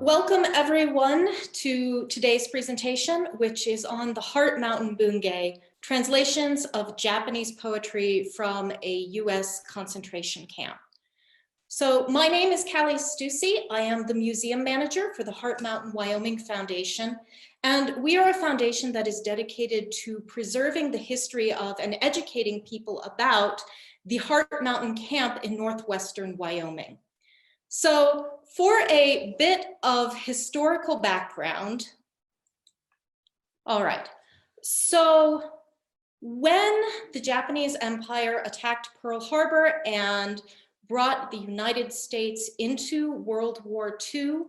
Welcome everyone to today's presentation, which is on the Heart Mountain Bungei, translations of Japanese poetry from a US concentration camp. So my name is Cally Steussy. I am the museum manager for the Heart Mountain Wyoming Foundation. And we are a foundation that is dedicated to preserving the history of and educating people about the Heart Mountain camp in northwestern Wyoming. So for a bit of historical background, all right, so when the Japanese Empire attacked Pearl Harbor and brought the United States into World War II,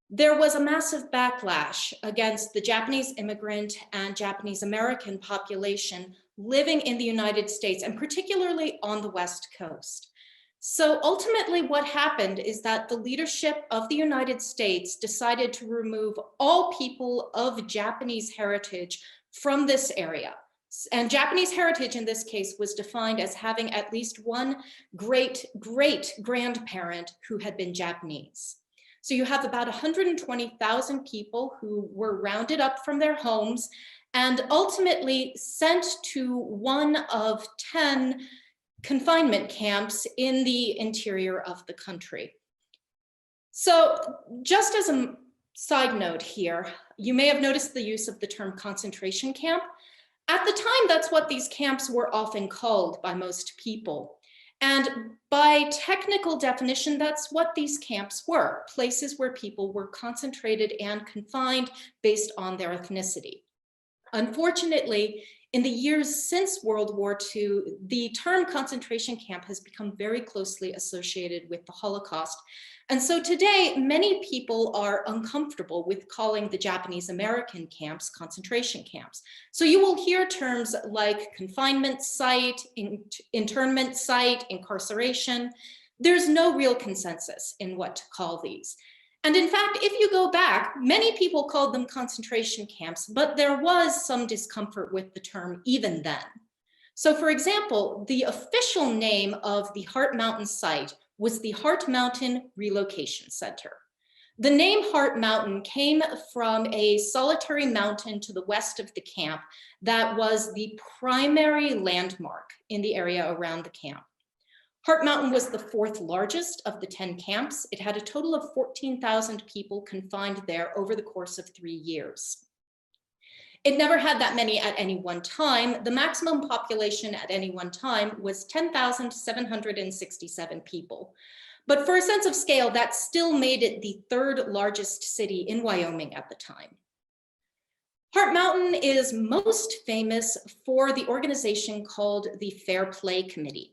there was a massive backlash against the Japanese immigrant and Japanese American population living in the United States, and particularly on the West Coast. So ultimately what happened is that the leadership of the United States decided to remove all people of Japanese heritage from this area. And Japanese heritage in this case was defined as having at least one great-great-grandparent who had been Japanese. So you have about 120,000 people who were rounded up from their homes and ultimately sent to one of 10 confinement camps in the interior of the country. So just as a side note here, you may have noticed the use of the term concentration camp. At the time, that's what these camps were often called by most people. And by technical definition, that's what these camps were, places where people were concentrated and confined based on their ethnicity. Unfortunately, in the years since World War II, the term concentration camp has become very closely associated with the Holocaust. And so today, many people are uncomfortable with calling the Japanese American camps concentration camps. So you will hear terms like confinement site, internment site, incarceration. There's no real consensus in what to call these. And in fact, if you go back, many people called them concentration camps, but there was some discomfort with the term even then. So for example, the official name of the Heart Mountain site was the Heart Mountain Relocation Center. The name Heart Mountain came from a solitary mountain to the west of the camp that was the primary landmark in the area around the camp. Heart Mountain was the fourth largest of the 10 camps. It had a total of 14,000 people confined there over the course of 3 years. It never had that many at any one time. The maximum population at any one time was 10,767 people. But for a sense of scale, that still made it the third largest city in Wyoming at the time. Heart Mountain is most famous for the organization called the Fair Play Committee.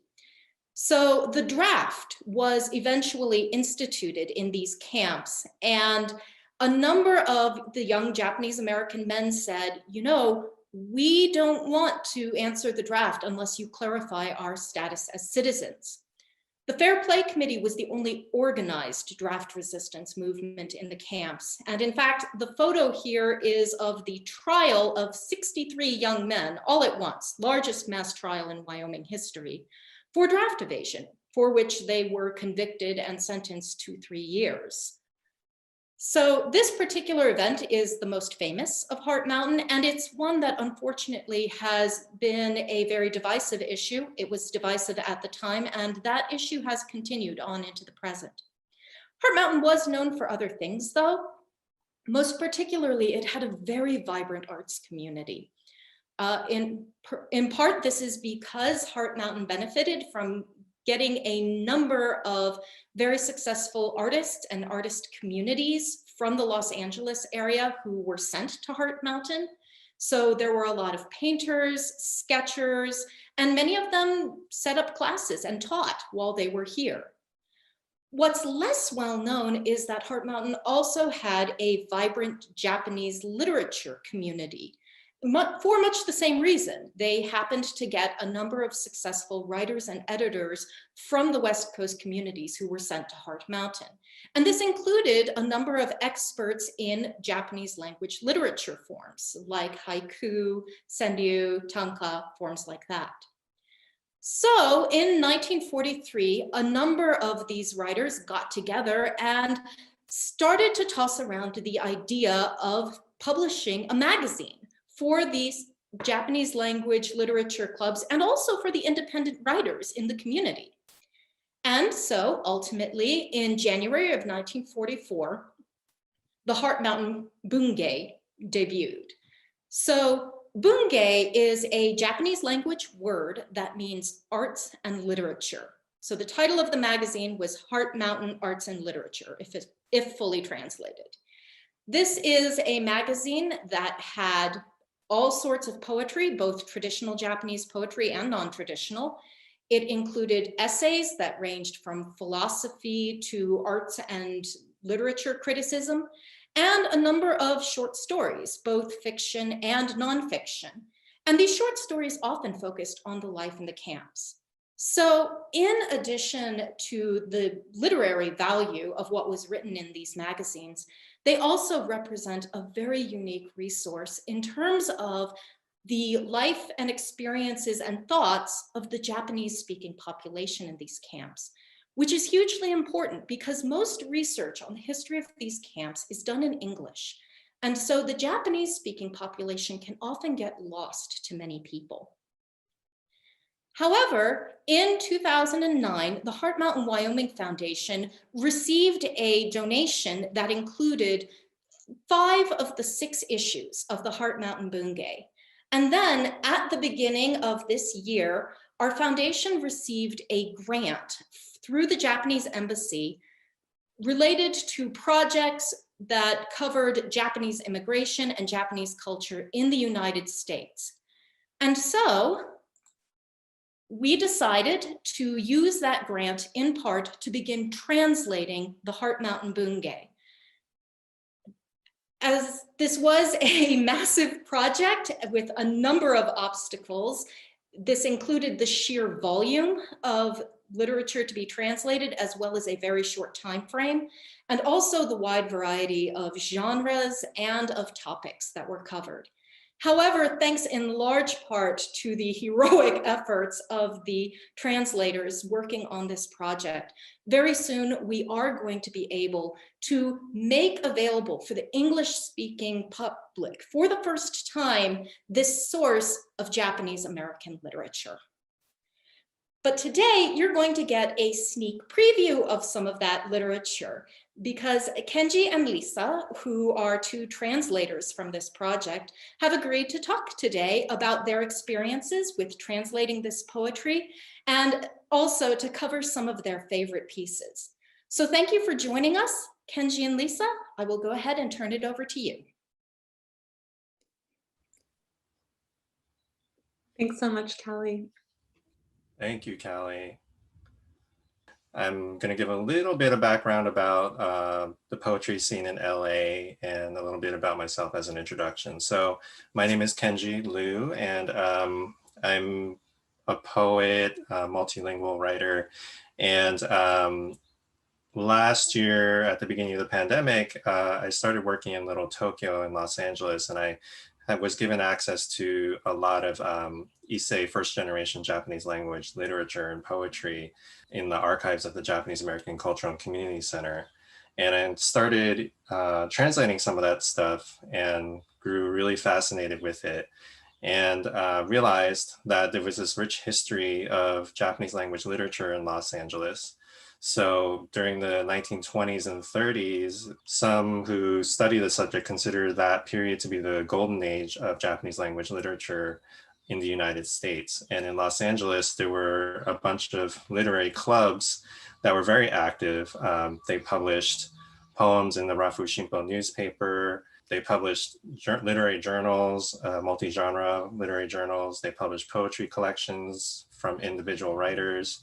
So the draft was eventually instituted in these camps, and a number of the young Japanese American men said, you know, we don't want to answer the draft unless you clarify our status as citizens. The Fair Play Committee was the only organized draft resistance movement in the camps. And in fact, the photo here is of the trial of 63 young men all at once, largest mass trial in Wyoming history, for draft evasion, for which they were convicted and sentenced to 3 years. So this particular event is the most famous of Heart Mountain, and it's one that unfortunately has been a very divisive issue. It was divisive at the time, and that issue has continued on into the present. Heart Mountain was known for other things, though. Most particularly, it had a very vibrant arts community. In part, this is because Heart Mountain benefited from getting a number of very successful artists and artist communities from the Los Angeles area who were sent to Heart Mountain. So there were a lot of painters, sketchers, and many of them set up classes and taught while they were here. What's less well known is that Heart Mountain also had a vibrant Japanese literature community. For much the same reason. They happened to get a number of successful writers and editors from the West Coast communities who were sent to Heart Mountain. And this included a number of experts in Japanese language literature forms, like haiku, senryu, tanka, forms like that. So in 1943, a number of these writers got together and started to toss around the idea of publishing a magazine for these Japanese language literature clubs and also for the independent writers in the community. And so ultimately, in January of 1944, the Heart Mountain Bungei debuted. So Bungei is a Japanese language word that means arts and literature. So the title of the magazine was Heart Mountain Arts and Literature, if fully translated. This is a magazine that had all sorts of poetry, both traditional Japanese poetry and non-traditional. It included essays that ranged from philosophy to arts and literature criticism, and a number of short stories, both fiction and nonfiction. And these short stories often focused on the life in the camps. So in addition to the literary value of what was written in these magazines, they also represent a very unique resource in terms of the life and experiences and thoughts of the Japanese-speaking population in these camps, which is hugely important because most research on the history of these camps is done in English. And so the Japanese-speaking population can often get lost to many people. However, in 2009, the Heart Mountain Wyoming Foundation received a donation that included 5 of the 6 issues of the Heart Mountain Bungei. And then at the beginning of this year, our foundation received a grant through the Japanese embassy related to projects that covered Japanese immigration and Japanese culture in the United States. And so we decided to use that grant in part to begin translating the Heart Mountain Bungei. As this was a massive project with a number of obstacles, this included the sheer volume of literature to be translated, as well as a very short time frame, and also the wide variety of genres and of topics that were covered. However, thanks in large part to the heroic efforts of the translators working on this project, very soon we are going to be able to make available for the English-speaking public, for the first time, this source of Japanese American literature. But today, you're going to get a sneak preview of some of that literature because Kenji and Lisa, who are 2 translators from this project, have agreed to talk today about their experiences with translating this poetry and also to cover some of their favorite pieces. So thank you for joining us, Kenji and Lisa. I will go ahead and turn it over to you. Thanks so much, Cally. Thank you, Cally. I'm going to give a little bit of background about the poetry scene in LA and a little bit about myself as an introduction. So my name is Kenji Liu, and I'm a poet, a multilingual writer. And last year, at the beginning of the pandemic, I started working in Little Tokyo in Los Angeles, and I was given access to a lot of Issei first generation Japanese language literature and poetry in the archives of the Japanese American Cultural and Community Center. And I started translating some of that stuff and grew really fascinated with it and realized that there was this rich history of Japanese language literature in Los Angeles. So during the 1920s and 30s, some who study the subject consider that period to be the golden age of Japanese language literature in the United States. And in Los Angeles, there were a bunch of literary clubs that were very active. They published poems in the Rafu Shimpo newspaper. They published literary journals, multi-genre literary journals. They published poetry collections from individual writers.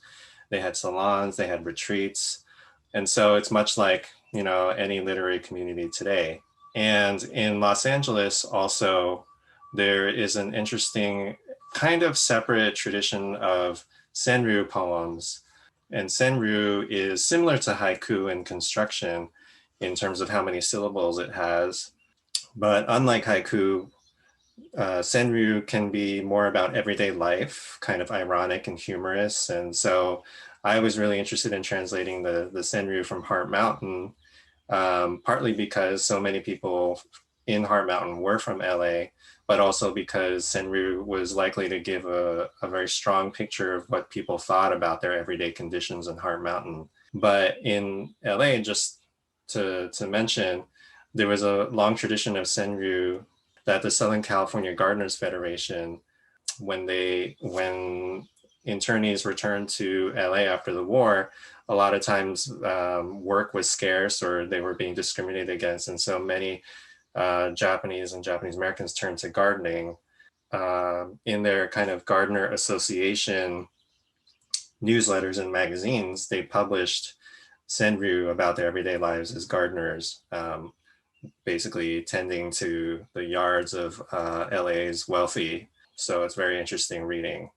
They had salons, they had retreats. And so it's much like, you know, any literary community today. And in Los Angeles also, there is an interesting kind of separate tradition of senryu poems. And senryu is similar to haiku in construction in terms of how many syllables it has. But unlike haiku, senryu can be more about everyday life, kind of ironic and humorous. And so I was really interested in translating the senryu from Heart Mountain partly because so many people in Heart Mountain were from LA, but also because Senryu was likely to give a very strong picture of what people thought about their everyday conditions in Heart Mountain. But in LA, just to mention, there was a long tradition of Senryu that the Southern California Gardeners Federation, when internees returned to LA after the war, a lot of times work was scarce or they were being discriminated against. And so many Japanese and Japanese Americans turned to gardening. In their kind of gardener association newsletters and magazines, they published Senryu about their everyday lives as gardeners, basically tending to the yards of LA's wealthy. So it's very interesting reading.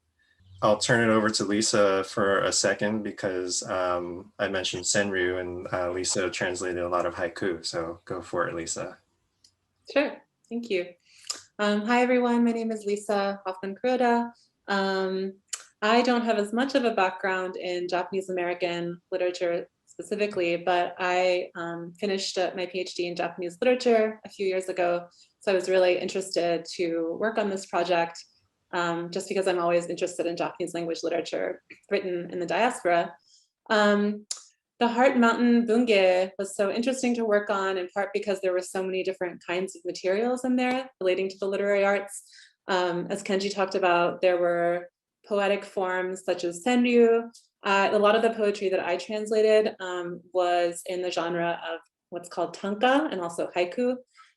I'll turn it over to Lisa for a second because I mentioned Senryu and Lisa translated a lot of haiku. So go for it, Lisa. Sure, thank you. Hi everyone, my name is Lisa Hofmann-Kuroda. I don't have as much of a background in Japanese American literature specifically, but I finished my PhD in Japanese literature a few years ago. So I was really interested to work on this project just because I'm always interested in Japanese language literature written in the diaspora. The Heart Mountain Bungei was so interesting to work on, in part because there were so many different kinds of materials in there relating to the literary arts. As Kenji talked about, there were poetic forms such as senryu. A lot of the poetry that I translated was in the genre of what's called tanka and also haiku.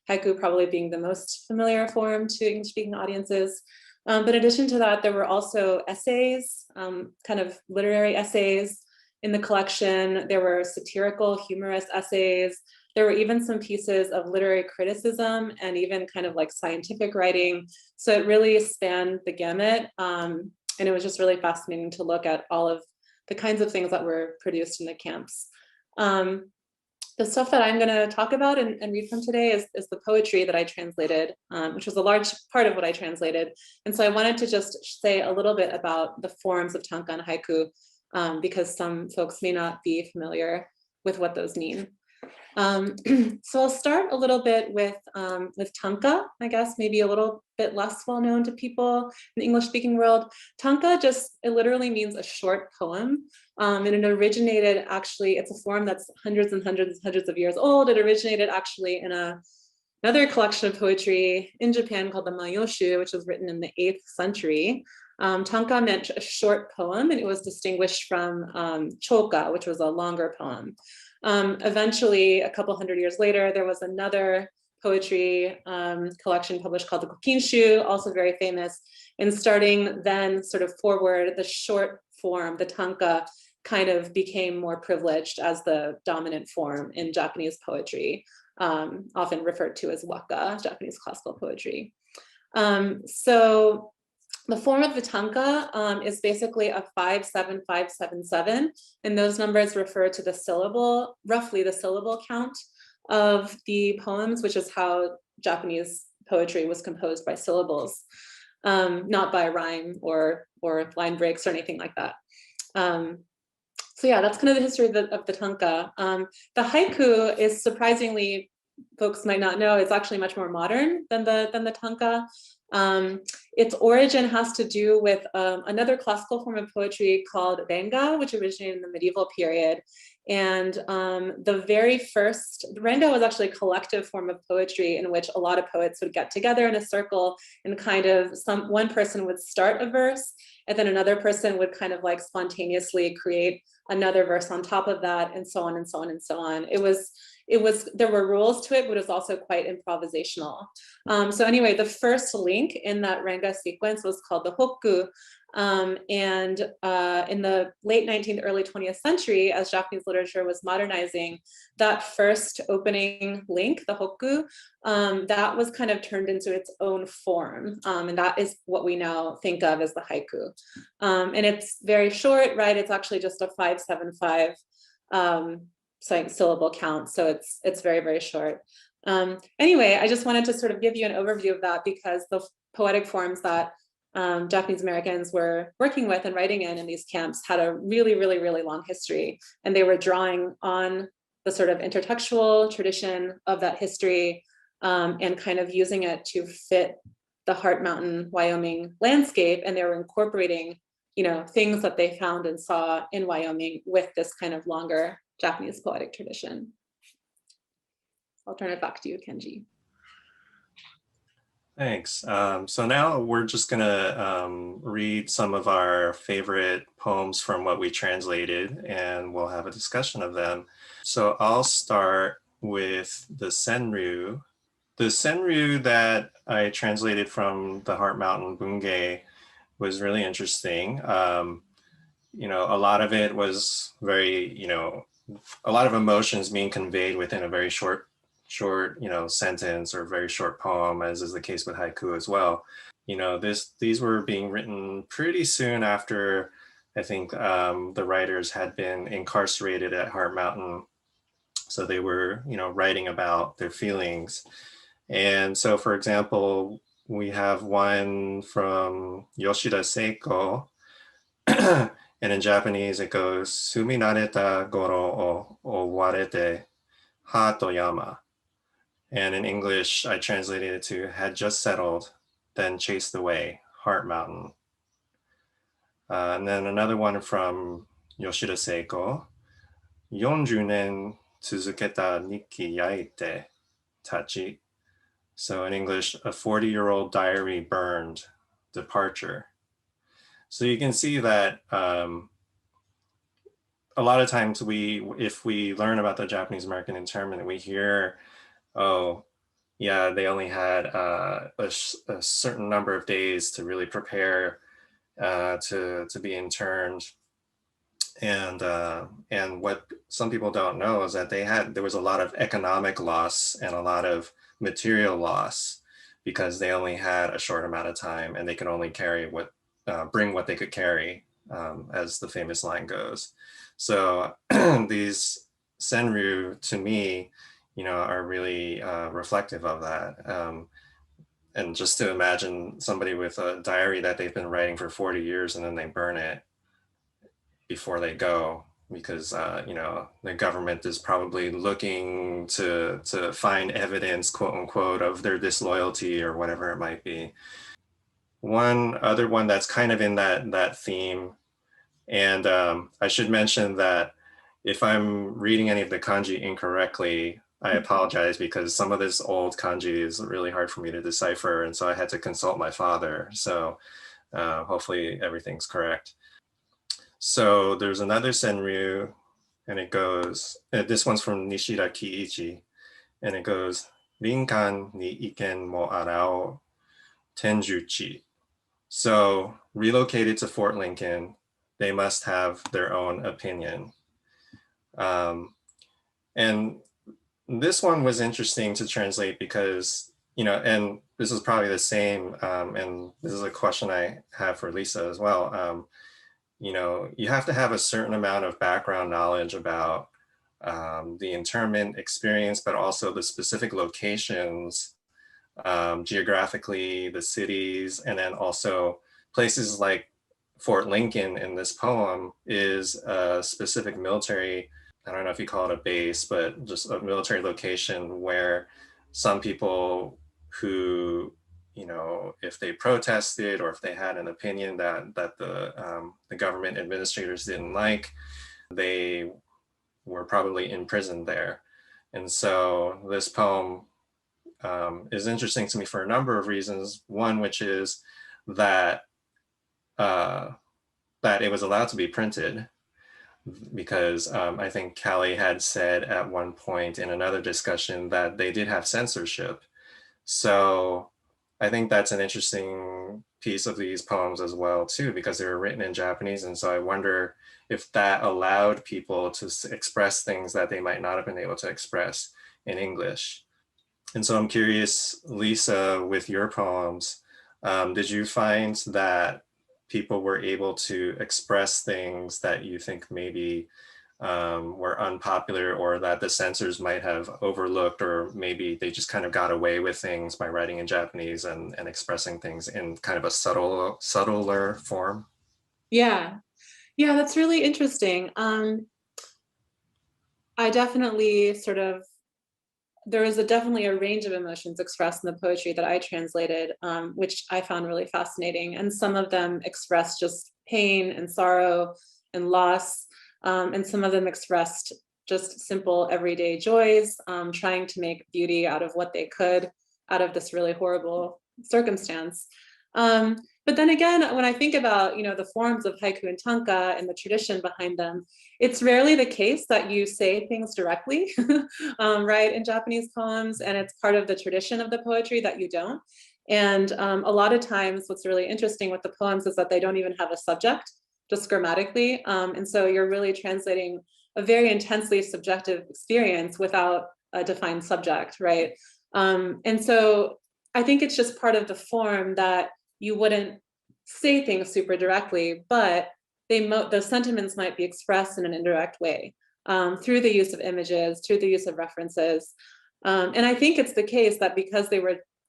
Haiku probably being the most familiar form to English-speaking audiences. But in addition to that, there were also essays, kind of literary essays in the collection. There were satirical, humorous essays. There were even some pieces of literary criticism and even kind of like scientific writing. So it really spanned the gamut. And it was just really fascinating to look at all of the kinds of things that were produced in the camps. The stuff that I'm going to talk about and read from today is the poetry that I translated, which was a large part of what I translated. And so I wanted to just say a little bit about the forms of tanka and haiku, because some folks may not be familiar with what those mean. So I'll start a little bit with tanka, I guess, maybe a little bit less well known to people in the English speaking world. Tanka it literally means a short poem. And it originated actually, it's a form that's hundreds and hundreds and hundreds of years old. It originated actually in another collection of poetry in Japan called the Mayoshu, which was written in the 8th century. Tanka meant a short poem, and it was distinguished from choka, which was a longer poem. Eventually, a couple hundred years later, there was another poetry collection published called the Kokinshu, also very famous. And starting then sort of forward, the short form, the tanka, kind of became more privileged as the dominant form in Japanese poetry, often referred to as waka, Japanese classical poetry. So the form of the tanka is basically a 5-7-5-7-7, and those numbers refer to the syllable, roughly the syllable count of the poems, which is how Japanese poetry was composed by syllables, not by rhyme or line breaks or anything like that. So yeah, that's kind of the history of the tanka. The haiku is surprisingly, folks might not know, it's actually much more modern than the tanka. Its origin has to do with another classical form of poetry called renga, which originated in the medieval period. And the very first, renga was actually a collective form of poetry in which a lot of poets would get together in a circle and kind of one person would start a verse, and then another person would kind of like spontaneously create another verse on top of that, and so on and so on and so on. There were rules to it, but it was also quite improvisational. So anyway, the first link in that renga sequence was called the hokku. And in the late 19th, early 20th century, as Japanese literature was modernizing, that first opening link, the hokku, that was kind of turned into its own form. And that is what we now think of as the haiku. And it's very short, right? It's actually just a 5-7-5 syllable count. So it's very, very short. Anyway, I just wanted to sort of give you an overview of that because the poetic forms that Japanese Americans were working with and writing in these camps had a really, really, really long history, and they were drawing on the sort of intertextual tradition of that history, and kind of using it to fit the Heart Mountain Wyoming landscape. And they were incorporating, things that they found and saw in Wyoming with this kind of longer Japanese poetic tradition. I'll turn it back to you, Kenji. Thanks. So now we're just gonna read some of our favorite poems from what we translated, and we'll have a discussion of them. So I'll start with the Senryu. The Senryu that I translated from the Heart Mountain Bungei was really interesting. A lot of it was very, a lot of emotions being conveyed within a very short, sentence or very short poem, as is the case with haiku as well. These were being written pretty soon after, I think, the writers had been incarcerated at Heart Mountain. So they were, writing about their feelings. And so, for example, we have one from Yoshida Seiko, and in Japanese it goes, Sumi nareta goro o owarete ha to yama. And in English, I translated it to had just settled, then chased away, Heart Mountain. And then another one from Yoshida Seiko, 40年続けた日記焼いて立ち. So in English, a 40-year-old diary burned, departure. So you can see that a lot of times if we learn about the Japanese American internment, we hear, oh, yeah, they only had a certain number of days to really prepare to be interned. And what some people don't know is that there was a lot of economic loss and a lot of material loss because they only had a short amount of time and they could only bring what they could carry, as the famous line goes. So these senryu, to me, are really reflective of that. And just to imagine somebody with a diary that they've been writing for 40 years and then they burn it before they go, because the government is probably looking to find evidence, quote unquote, of their disloyalty or whatever it might be. One other one that's kind of in that theme, and I should mention that if I'm reading any of the kanji incorrectly, I apologize, because some of this old kanji is really hard for me to decipher, and so I had to consult my father. So hopefully everything's correct. So there's another senryu, and it goes, this one's from Nishida Kiichi, and it goes, Rinkan ni iken mo arao tenjuchi. So relocated to Fort Lincoln, they must have their own opinion. And this one was interesting to translate because, and this is probably the same, and this is a question I have for Lisa as well. You have to have a certain amount of background knowledge about the internment experience, but also the specific locations, geographically, the cities, and then also places like Fort Lincoln in this poem is a specific military, I don't know if you call it a base, but just a military location where some people who, if they protested or if they had an opinion that the government administrators didn't like, they were probably imprisoned there. And so this poem is interesting to me for a number of reasons. One, which is that it was allowed to be printed, because I think Cally had said at one point in another discussion that they did have censorship. So I think that's an interesting piece of these poems as well too, because they were written in Japanese. And so I wonder if that allowed people to express things that they might not have been able to express in English. And so I'm curious, Lisa, with your poems, did you find that people were able to express things that you think maybe were unpopular, or that the censors might have overlooked, or maybe they just kind of got away with things by writing in Japanese and expressing things in kind of a subtler form? Yeah, that's really interesting. I definitely there was definitely a range of emotions expressed in the poetry that I translated, which I found really fascinating. And some of them expressed just pain and sorrow and loss. And some of them expressed just simple everyday joys, trying to make beauty out of what they could, out of this really horrible circumstance. But then again, when I think about, the forms of haiku and tanka and the tradition behind them, it's rarely the case that you say things directly, right, in Japanese poems, and it's part of the tradition of the poetry that you don't. And a lot of times what's really interesting with the poems is that they don't even have a subject, just grammatically. And so you're really translating a very intensely subjective experience without a defined subject, right? And so I think it's just part of the form that you wouldn't say things super directly, but those sentiments might be expressed in an indirect way, through the use of images, through the use of references. And I think it's the case that because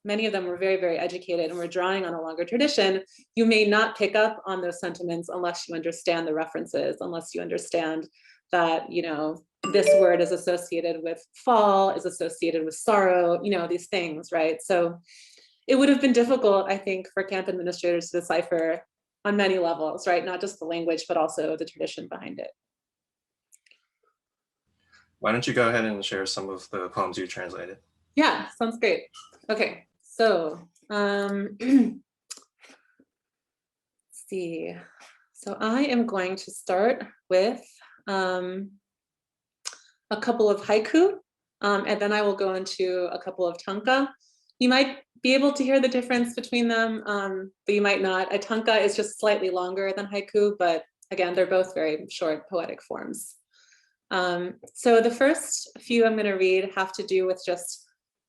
many of them were very, very educated and were drawing on a longer tradition, you may not pick up on those sentiments unless you understand the references, unless you understand that, this word is associated with fall, is associated with sorrow, these things, right? So it would have been difficult, I think, for camp administrators to decipher on many levels, right? Not just the language, but also the tradition behind it. Why don't you go ahead and share some of the poems you translated? Yeah, sounds great. Okay, so let's see. So I am going to start with a couple of haiku, and then I will go into a couple of tanka. You might be able to hear the difference between them, but you might not. A tanka is just slightly longer than haiku, but again, they're both very short poetic forms. So the first few I'm going to read have to do with just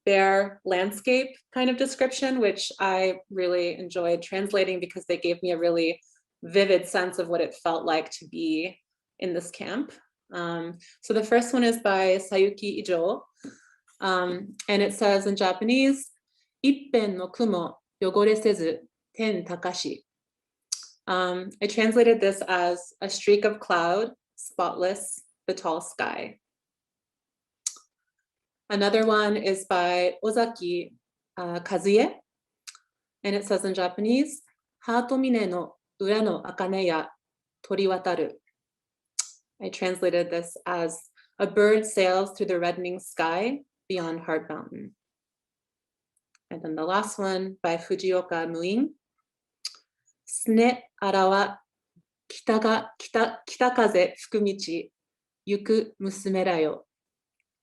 bare landscape kind of description, which I really enjoyed translating because they gave me a really vivid sense of what it felt like to be in this camp. So the first one is by Sayuki Ijo, and it says in Japanese, "Ippen no kumo yogore sezu ten takashi." I translated this as a streak of cloud, spotless, the tall sky. Another one is by Ozaki Kazuye, and it says in Japanese, "Heart Mountain no ura no akane ya toriwataru." I translated this as a bird sails through the reddening sky beyond Heart Mountain. And then the last one by Fujioka Muin, "Sune ara wa kitakaze fukumichi yuku musume ra yo."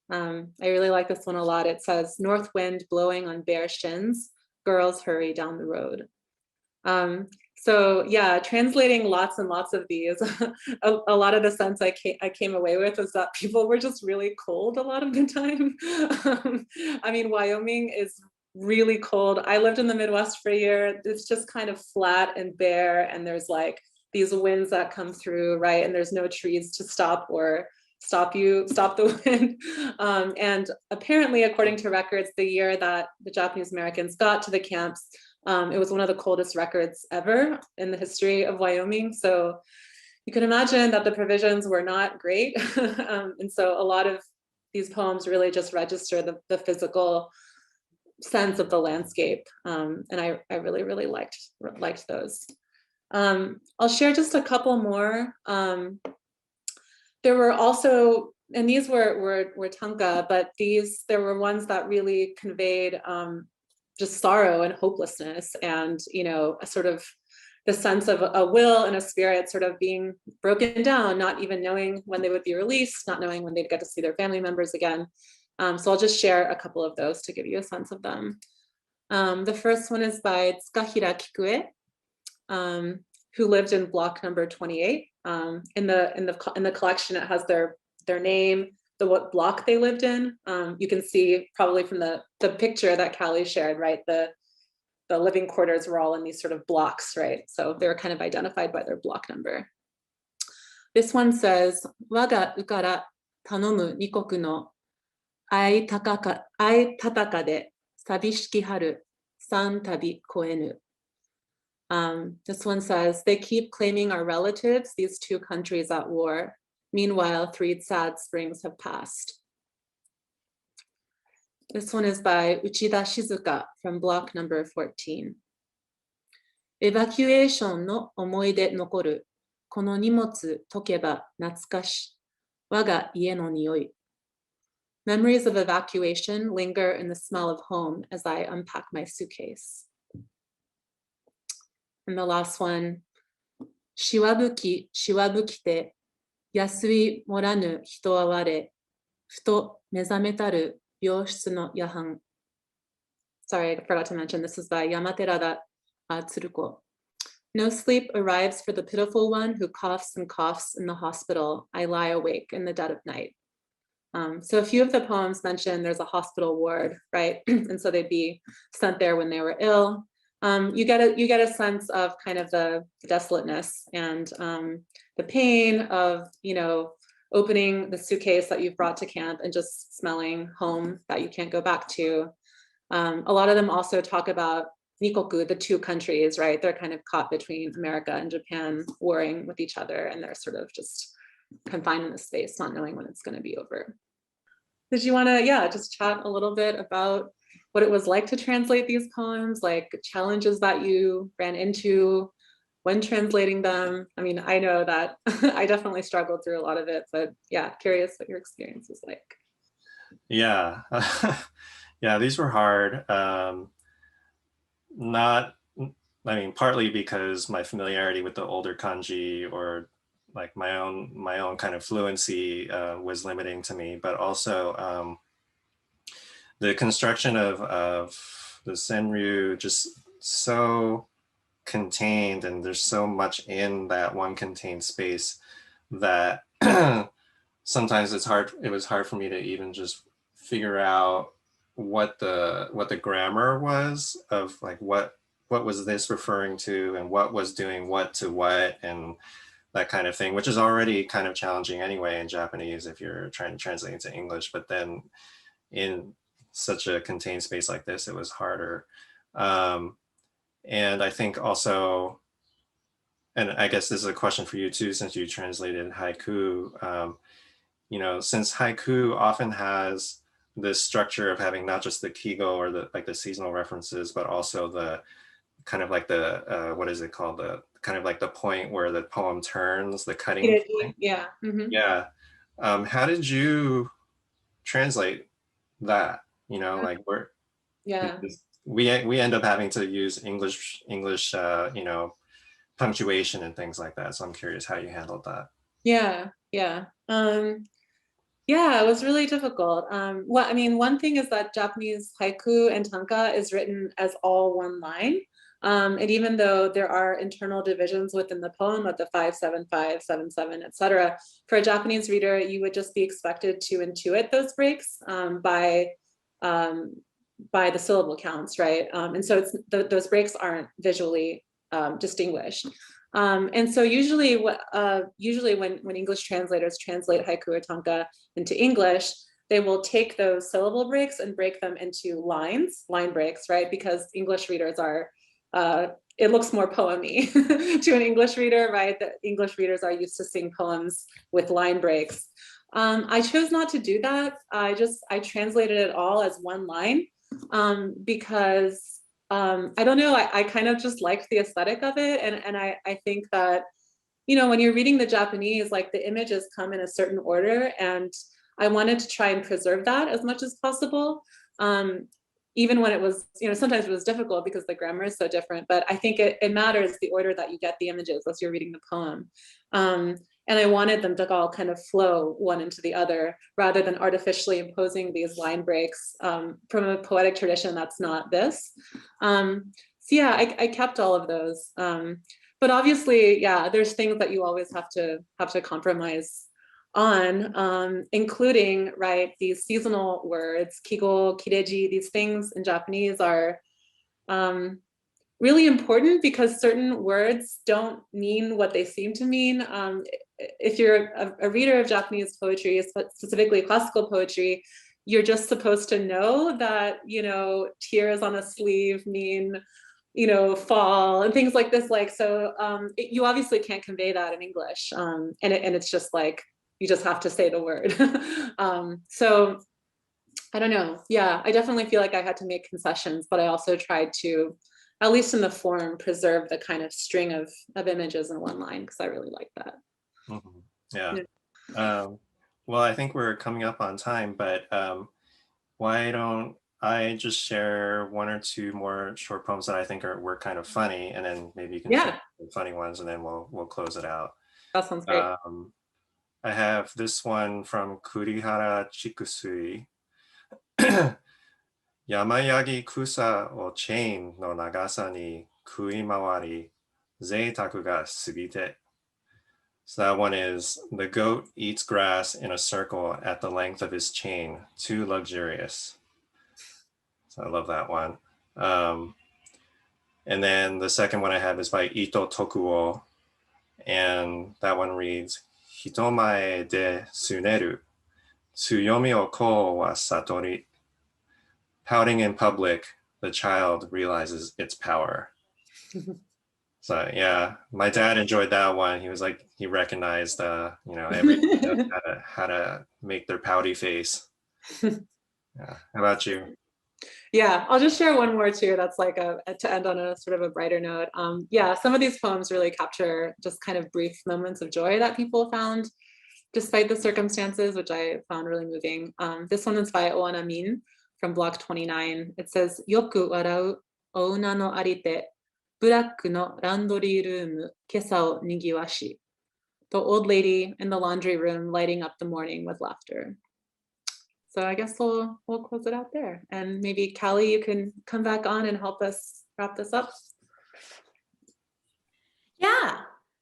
I really like this one a lot. It says, "North wind blowing on bare shins, girls hurry down the road." So yeah, translating lots and lots of these, a lot of the sense I came away with was that people were just really cold a lot of the time. I mean, Wyoming is really cold. I lived in the Midwest for a year. It's just kind of flat and bare, and there's like these winds that come through, right? And there's no trees to stop the wind. And apparently, according to records, the year that the Japanese Americans got to the camps, it was one of the coldest records ever in the history of Wyoming. So you can imagine that the provisions were not great. And so a lot of these poems really just register the physical sense of the landscape. And I really, really liked those. I'll share just a couple more. There were also, and these were tanka, but there were ones that really conveyed just sorrow and hopelessness, and a sort of the sense of a will and a spirit sort of being broken down, not even knowing when they would be released, not knowing when they'd get to see their family members again. So I'll just share a couple of those to give you a sense of them. The first one is by Tsukahira Kikue, who lived in block number 28. In the collection, it has their name, what block they lived in. You can see probably from the picture that Cally shared, right? The living quarters were all in these sort of blocks, right? So they were kind of identified by their block number. This one says, "Waga ukara tanomu nikoku no ai tataka de sabishiki haru san tabi koenu." This one says, "They keep claiming our relatives, these two countries at war. Meanwhile, 3 sad springs have passed. This one is by Uchida Shizuka from block number 14. Evacuation no omoide nokoru, kono nimotsu tokeba natsukashi, waga ie no nioi. Memories of evacuation linger in the smell of home as I unpack my suitcase. And the last one, shiwabuki shiwabukite, yasui moranu hito wa ware, futo mezametaru byōshitsu no yahan. Sorry, I forgot to mention, this is by Yamaterada Tsuruko. No sleep arrives for the pitiful one who coughs and coughs in the hospital. I lie awake in the dead of night. So a few of the poems mention there's a hospital ward, right? And so they'd be sent there when they were ill. You get a sense of kind of the desolateness and the pain of, you know, opening the suitcase that you've brought to camp and just smelling home that you can't go back to. A lot of them also talk about Nikoku, the 2 countries, right? They're kind of caught between America and Japan, warring with each other, and they're sort of just confined in the space, not knowing when it's going to be over. Did you want to, just chat a little bit about what it was like to translate these poems, like challenges that you ran into when translating them? I mean, I know that I definitely struggled through a lot of it, but yeah, curious what your experience was like. Yeah, yeah, these were hard. Partly because my familiarity with the older kanji or like my own kind of fluency was limiting to me, but also the construction of the senryu just so contained, and there's so much in that one contained space that sometimes it was hard for me to even just figure out what the grammar was of like what was this referring to and what was doing what to what and that kind of thing, which is already kind of challenging anyway in Japanese if you're trying to translate into English, but then in such a contained space like this, it was harder. And I think also, and I guess this is a question for you too, since you translated haiku, you know, since haiku often has this structure of having not just the kigo or the seasonal references, but also the kind of like the, what is it called? The kind of like the point where the poem turns, the cutting point. Yeah. Mm-hmm. Yeah. How did you translate that? You know, like we end up having to use English, you know, punctuation and things like that. So I'm curious how you handled that. Yeah. Yeah, it was really difficult. Well, I mean, one thing is that Japanese haiku and tanka is written as all one line. And even though there are internal divisions within the poem of the 5-7-5, 7-7, etc., for a Japanese reader, you would just be expected to intuit those breaks by the syllable counts, right? And so those breaks aren't visually distinguished. And so usually when English translators translate haiku or tanka into English, they will take those syllable breaks and break them into line breaks, right? Because English readers are, it looks more poemy to an English reader, right? That English readers are used to seeing poems with line breaks. I chose not to do that. I translated it all as one line because I don't know, I kind of just liked the aesthetic of it. And I think that, you know, when you're reading the Japanese, like the images come in a certain order, and I wanted to try and preserve that as much as possible. Even when it was, you know, sometimes it was difficult because the grammar is so different, but I think it matters the order that you get the images as you're reading the poem. And I wanted them to all kind of flow one into the other rather than artificially imposing these line breaks from a poetic tradition that's not this. So yeah, I kept all of those. But obviously, yeah, there's things that you always have to compromise on, including, right, these seasonal words, kigo, kireji, these things in Japanese are really important because certain words don't mean what they seem to mean. If you're a reader of Japanese poetry, specifically classical poetry, you're just supposed to know that, you know, tears on a sleeve mean, you know, fall and things like this. Like, so you obviously can't convey that in English. And it's just like, You just have to say the word. So I don't know. Yeah, I definitely feel like I had to make concessions, but I also tried to, at least in the form, preserve the kind of string of images in one line, because I really like that. Mm-hmm. Yeah. Well, I think we're coming up on time, but why don't I just share one or two more short poems that I think were kind of funny, and then maybe you can share the funny ones, and then we'll close it out. That sounds great. I have this one from Kurihara Chikusui. 山ヤギ草をチェーンの長さに食い回り、贅沢が過ぎて. So that one is, the goat eats grass in a circle at the length of his chain, too luxurious. So I love that one. And then the second one I have is by Ito Tokuo. And that one reads, Hitomae de suneru, tsuyomi o ko wa satori. Pouting in public, the child realizes its power. So yeah, my dad enjoyed that one. He was like, he recognized, everything how to make their pouty face. Yeah. How about you? Yeah, I'll just share one more too. That's like to end on a sort of a brighter note. Yeah, some of these poems really capture just kind of brief moments of joy that people found despite the circumstances, which I found really moving. This one is by Oana Min from block 29. It says, Yoku warau ouna no arite, buraku no laundry room, kesa o nigiwashi. The old lady in the laundry room lighting up the morning with laughter. So I guess we'll close it out there. And maybe Cally, you can come back on and help us wrap this up. Yeah.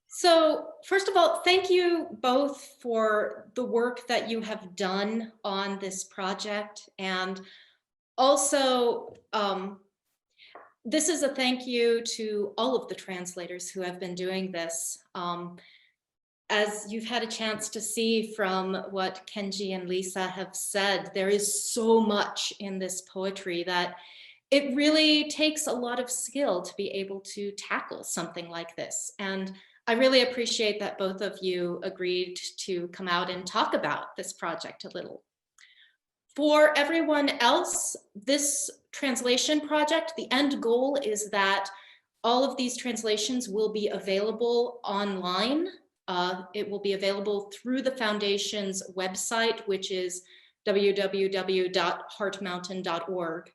So first of all, thank you both for the work that you have done on this project. And also, this is a thank you to all of the translators who have been doing this. As you've had a chance to see from what Kenji and Lisa have said, there is so much in this poetry that it really takes a lot of skill to be able to tackle something like this. And I really appreciate that both of you agreed to come out and talk about this project a little. For everyone else, this translation project, the end goal is that all of these translations will be available online. It will be available through the Foundation's website, which is www.heartmountain.org.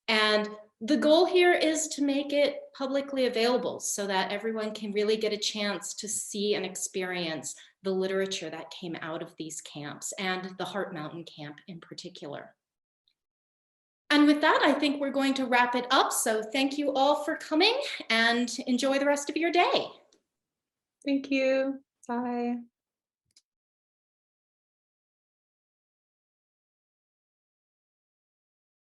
And the goal here is to make it publicly available so that everyone can really get a chance to see and experience the literature that came out of these camps, and the Heart Mountain camp in particular. And with that, I think we're going to wrap it up. So thank you all for coming, and enjoy the rest of your day. Thank you. Bye.